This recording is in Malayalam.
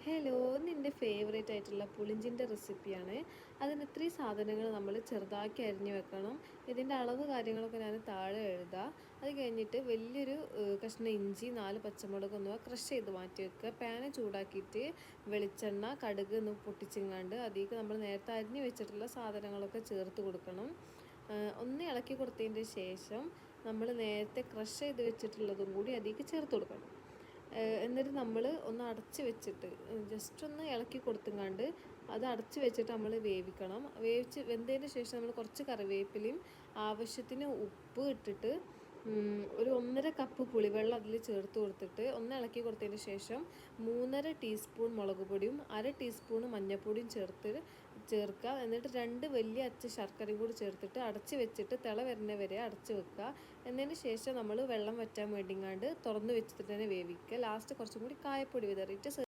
ഹലോ, ഇന്ന് എൻ്റെ ഫേവറേറ്റ് ആയിട്ടുള്ള പുളിഞ്ചിൻ്റെ റെസിപ്പിയാണ്. അതിന് ഇത്രയും സാധനങ്ങൾ നമ്മൾ ചെറുതാക്കി അരിഞ്ഞു വെക്കണം. ഇതിൻ്റെ അളവ് കാര്യങ്ങളൊക്കെ ഞാൻ താഴെ എഴുതാം. അത് കഴിഞ്ഞിട്ട് വലിയൊരു കഷ്ണം ഇഞ്ചി, 4 പച്ചമുളക് എന്നിവ ക്രഷ് ചെയ്ത് മാറ്റി വെക്കുക. പാന് ചൂടാക്കിയിട്ട് വെളിച്ചെണ്ണ, കടുക് ഒന്ന് പൊട്ടിച്ചിങ്ങാണ്ട് അതിലേക്ക് നമ്മൾ നേരത്തെ അരിഞ്ഞു വെച്ചിട്ടുള്ള സാധനങ്ങളൊക്കെ ചേർത്ത് കൊടുക്കണം. ഒന്ന് ഇളക്കി കൊടുത്തതിൻ്റെ ശേഷം നമ്മൾ നേരത്തെ ക്രഷ് ചെയ്ത് വെച്ചിട്ടുള്ളതും കൂടി അതിലേക്ക് ചേർത്ത് കൊടുക്കണം. എന്നിട്ട് നമ്മൾ ഒന്ന് അടച്ച് വെച്ചിട്ട് ജസ്റ്റ് ഒന്ന് ഇളക്കി കൊടുത്തുങ്ങാണ്ട് അത് അടച്ച് വെച്ചിട്ട് നമ്മൾ വേവിക്കണം. വെന്തതിന് ശേഷം നമ്മൾ കുറച്ച് കറിവേപ്പിലയും ആവശ്യത്തിന് ഉപ്പ് ഇട്ടിട്ട് ഒരു 1.5 കപ്പ് പുളിവെള്ളം അതിൽ ചേർത്ത് കൊടുത്തിട്ട് ഒന്ന് ഇളക്കി കൊടുത്തതിന് ശേഷം 3.5 ടീസ്പൂൺ മുളക് പൊടിയും 1/2 ടീസ്പൂൺ മഞ്ഞൾപ്പൊടിയും ചേർക്കുക. എന്നിട്ട് 2 വലിയ അച്ച് ശർക്കരയും കൂടി ചേർത്തിട്ട് അടച്ച് വെച്ചിട്ട് തിള വരുന്ന വരെ അടച്ച് വെക്കുക. എന്നതിന് ശേഷം നമ്മൾ വെള്ളം വറ്റാൻ വേണ്ടിങ്ങാണ്ട് തുറന്ന് വെച്ചിട്ട് തന്നെ വേവിക്കുക. ലാസ്റ്റ് കുറച്ചും കൂടി കായപ്പൊടി വിതറിയിട്ട്